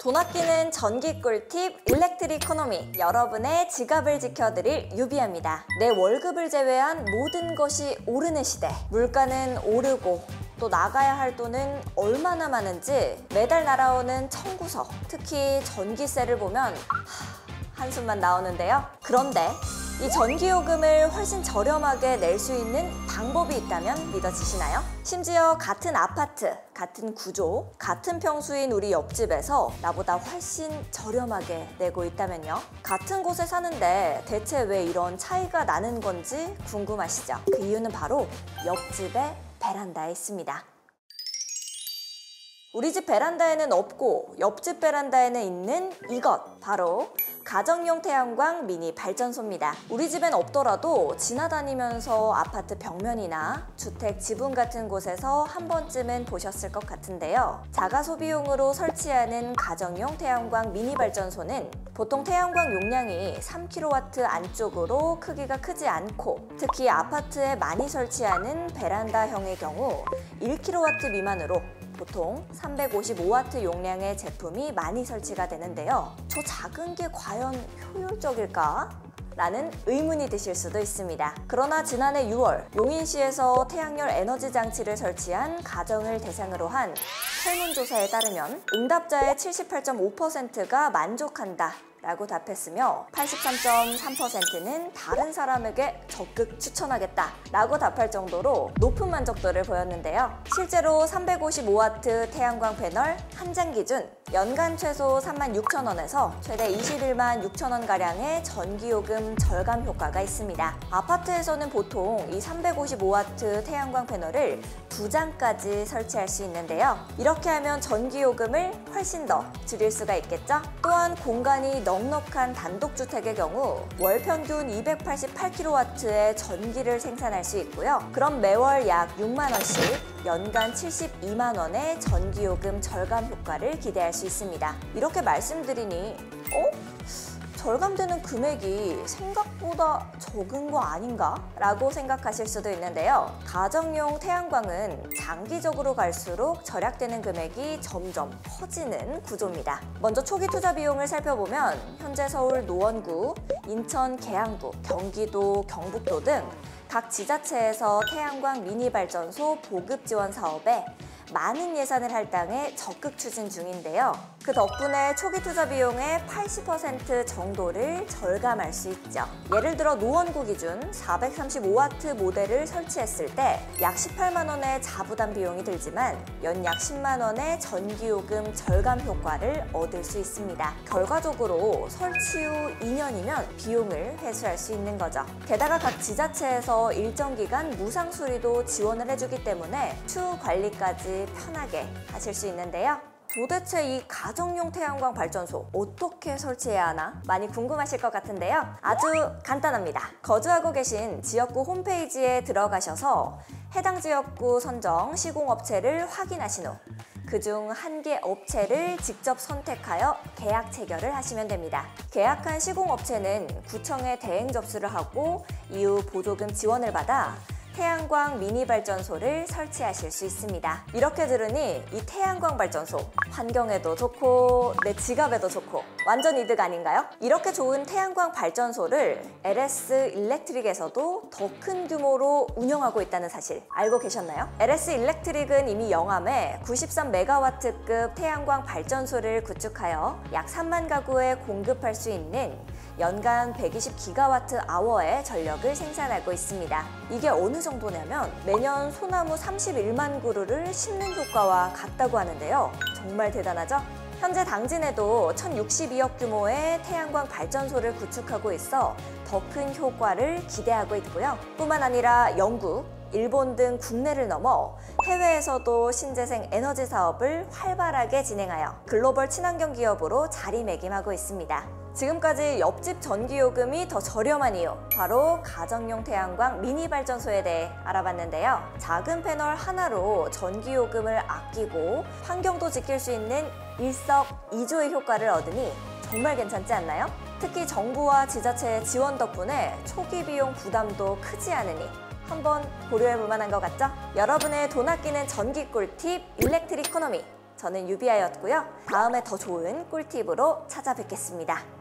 돈 아끼는 전기 꿀팁 일렉트릭 이코노미, 여러분의 지갑을 지켜드릴 유비아입니다. 내 월급을 제외한 모든 것이 오르는 시대, 물가는 오르고 또 나가야 할 돈은 얼마나 많은지 매달 날아오는 청구서, 특히 전기세를 보면 한숨만 나오는데요. 그런데 이 전기요금을 훨씬 저렴하게 낼 수 있는 방법이 있다면 믿어지시나요? 심지어 같은 아파트, 같은 구조, 같은 평수인 우리 옆집에서 나보다 훨씬 저렴하게 내고 있다면요? 같은 곳에 사는데 대체 왜 이런 차이가 나는 건지 궁금하시죠? 그 이유는 바로 옆집의 베란다에 있습니다. 우리 집 베란다에는 없고 옆집 베란다에는 있는 이것, 바로 가정용 태양광 미니 발전소입니다. 우리 집엔 없더라도 지나다니면서 아파트 벽면이나 주택 지붕 같은 곳에서 한 번쯤은 보셨을 것 같은데요. 자가 소비용으로 설치하는 가정용 태양광 미니 발전소는 보통 태양광 용량이 3kW 안쪽으로 크기가 크지 않고, 특히 아파트에 많이 설치하는 베란다형의 경우 1kW 미만으로 보통 355W 용량의 제품이 많이 설치가 되는데요. 저 작은 게 과연 효율적일까? 라는 의문이 드실 수도 있습니다. 그러나 지난해 6월 용인시에서 태양열 에너지 장치를 설치한 가정을 대상으로 한 설문조사에 따르면 응답자의 78.5%가 만족한다 라고 답했으며 83.3%는 다른 사람에게 적극 추천하겠다 라고 답할 정도로 높은 만족도를 보였는데요. 실제로 355W 태양광 패널 한 장 기준 연간 최소 36,000원에서 최대 21만 6천원가량의 전기요금 절감 효과가 있습니다. 아파트에서는 보통 이 355W 태양광 패널을 2장까지 설치할 수 있는데요. 이렇게 하면 전기요금을 훨씬 더 줄일 수가 있겠죠? 또한 공간이 넉넉한 단독주택의 경우 월 평균 288kW의 전기를 생산할 수 있고요. 그럼 매월 약 6만원씩 연간 72만원의 전기요금 절감 효과를 기대할 수 있습니다. 이렇게 말씀드리니 절감되는 금액이 생각보다 적은 거 아닌가? 라고 생각하실 수도 있는데요. 가정용 태양광은 장기적으로 갈수록 절약되는 금액이 점점 커지는 구조입니다. 먼저 초기 투자 비용을 살펴보면 현재 서울 노원구, 인천 계양구, 경기도 경북도 등 각 지자체에서 태양광 미니 발전소 보급 지원 사업에 많은 예산을 할당해 적극 추진 중인데요. 그 덕분에 초기 투자 비용의 80% 정도를 절감할 수 있죠. 예를 들어 노원구 기준 435W 모델을 설치했을 때 약 18만원의 자부담 비용이 들지만 연약 10만원의 전기요금 절감 효과를 얻을 수 있습니다. 결과적으로 설치 후 2년이면 비용을 회수할 수 있는 거죠. 게다가 각 지자체에서 일정 기간 무상 수리도 지원을 해주기 때문에 추후 관리까지 편하게 하실 수 있는데요. 도대체 이 가정용 태양광 발전소 어떻게 설치해야 하나? 많이 궁금하실 것 같은데요. 아주 간단합니다. 거주하고 계신 지역구 홈페이지에 들어가셔서 해당 지역구 선정 시공업체를 확인하신 후 그중 한 개 업체를 직접 선택하여 계약 체결을 하시면 됩니다. 계약한 시공업체는 구청에 대행 접수를 하고 이후 보조금 지원을 받아 태양광 미니 발전소를 설치하실 수 있습니다. 이렇게 들으니 이 태양광 발전소 환경에도 좋고 내 지갑에도 좋고 완전 이득 아닌가요? 이렇게 좋은 태양광 발전소를 LS 일렉트릭에서도 더 큰 규모로 운영하고 있다는 사실 알고 계셨나요? LS 일렉트릭은 이미 영암에 93MW급 태양광 발전소를 구축하여 약 3만 가구에 공급할 수 있는 연간 120GWh의 전력을 생산하고 있습니다. 이게 어느 정도냐면 매년 소나무 31만 그루를 심는 효과와 같다고 하는데요. 정말 대단하죠? 현재 당진에도 1062억 규모의 태양광 발전소를 구축하고 있어 더 큰 효과를 기대하고 있고요. 뿐만 아니라 영국, 일본 등 국내를 넘어 해외에서도 신재생 에너지 사업을 활발하게 진행하여 글로벌 친환경 기업으로 자리매김하고 있습니다. 지금까지 옆집 전기요금이 더 저렴한 이유, 바로 가정용 태양광 미니 발전소에 대해 알아봤는데요. 작은 패널 하나로 전기요금을 아끼고 환경도 지킬 수 있는 일석이조의 효과를 얻으니 정말 괜찮지 않나요? 특히 정부와 지자체의 지원 덕분에 초기 비용 부담도 크지 않으니 한번 고려해볼 만한 것 같죠? 여러분의 돈 아끼는 전기 꿀팁 일렉트릭 이코노미, 저는 유비아였고요. 다음에 더 좋은 꿀팁으로 찾아뵙겠습니다.